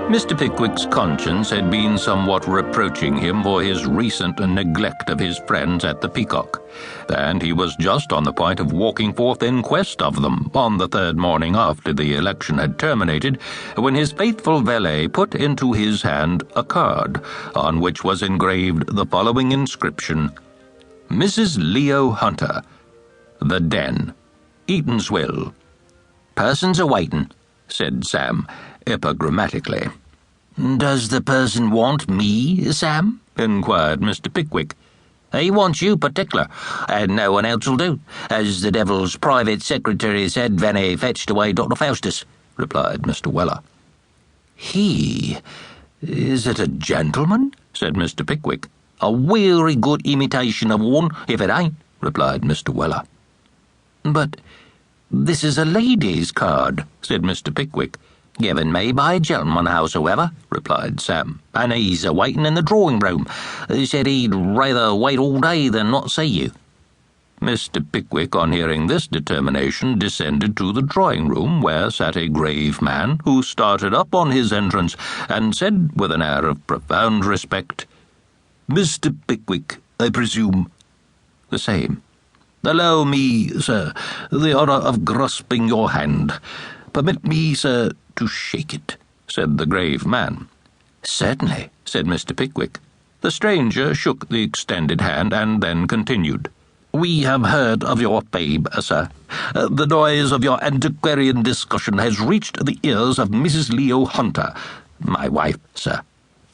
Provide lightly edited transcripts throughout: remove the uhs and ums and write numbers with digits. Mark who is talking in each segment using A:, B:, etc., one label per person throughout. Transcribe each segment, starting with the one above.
A: Mr. Pickwick's conscience had been somewhat reproaching him for his recent neglect of his friends at the Peacock, and he was just on the point of walking forth in quest of them on the third morning after the election had terminated, when his faithful valet put into his hand a card on which was engraved the following inscription: Mrs. Leo Hunter, The Den, Eatanswill. "Person's a-waitin'," said Sam, epigrammatically. "Does the person want me, Sam?" inquired Mr. Pickwick. "He wants you particular, and no one else'll do, as the devil's private secretary said when he fetched away Dr. Faustus," replied Mr. Weller. "He? Is it a gentleman?" said Mr. Pickwick. "A wery good imitation of one, if it ain't," replied Mr. Weller. "But this is a lady's card," said Mr. Pickwick. "Given me by a gentleman, howsoever," replied Sam, "and he's a-waiting in the drawing-room. He said he'd rather wait all day than not see you." Mr. Pickwick, on hearing this determination, descended to the drawing-room, where sat a grave man, who started up on his entrance, and said, with an air of profound respect, "Mr. Pickwick, I presume?" "The same." "Allow me, sir, the honour of grasping your hand. Permit me, sir, to shake it," said the grave man. "Certainly," said Mr. Pickwick. The stranger shook the extended hand and then continued. "We have heard of your fame, sir. The noise of your antiquarian discussion has reached the ears of Mrs. Leo Hunter, my wife, sir.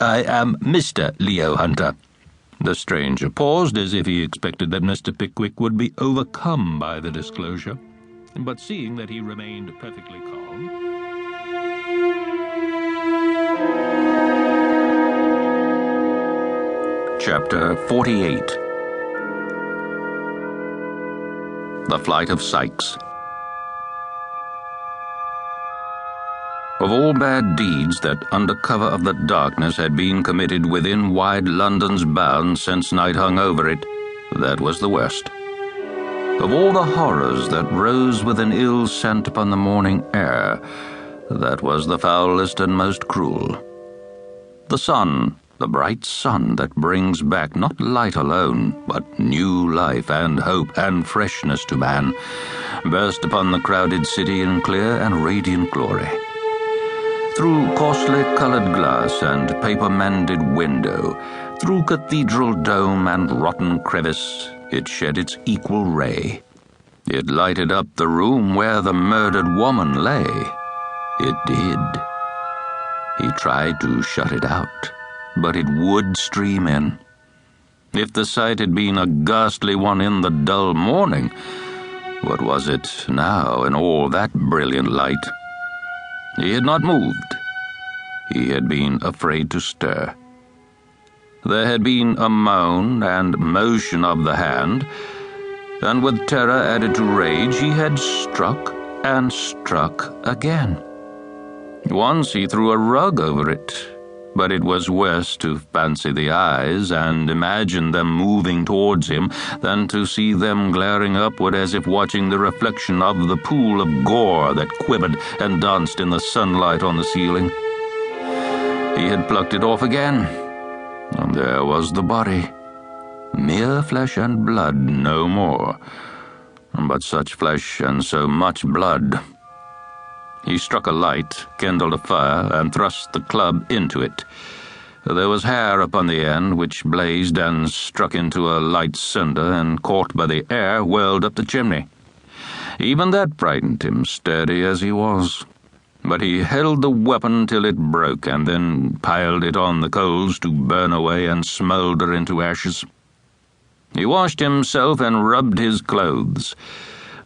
A: I am Mr. Leo Hunter." The stranger paused as if he expected that Mr. Pickwick would be overcome by the disclosure, but seeing that he remained perfectly calm, Chapter 48. The Flight of Sikes. Of all bad deeds that, under cover of the darkness, had been committed within wide London's bounds since night hung over it, that was the worst. Of all the horrors that rose with an ill scent upon the morning air, that was the foulest and most cruel. The sun, the bright sun that brings back not light alone, but new life and hope and freshness to man, burst upon the crowded city in clear and radiant glory. Through costly coloured glass and paper-mended window, through cathedral dome and rotten crevice, it shed its equal ray. It lighted up the room where the murdered woman lay. It did. He tried to shut it out, but it would stream in. If the sight had been a ghastly one in the dull morning, what was it now in all that brilliant light? He had not moved. He had been afraid to stir. There had been a moan and motion of the hand, and with terror added to rage, he had struck and struck again. Once he threw a rug over it, but it was worse to fancy the eyes and imagine them moving towards him than to see them glaring upward as if watching the reflection of the pool of gore that quivered and danced in the sunlight on the ceiling. He had plucked it off again, and there was the body. Mere flesh and blood, no more, but such flesh and so much blood. He struck a light, kindled a fire, and thrust the club into it. There was hair upon the end, which blazed and struck into a light cinder, and caught by the air, whirled up the chimney. Even that frightened him, sturdy as he was. But he held the weapon till it broke, and then piled it on the coals to burn away and smoulder into ashes. He washed himself and rubbed his clothes.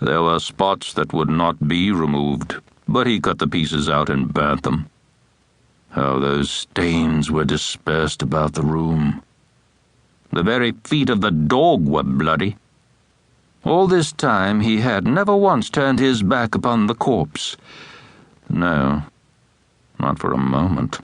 A: There were spots that would not be removed, but he cut the pieces out and burnt them. How those stains were dispersed about the room. The very feet of the dog were bloody. All this time he had never once turned his back upon the corpse. No, not for a moment.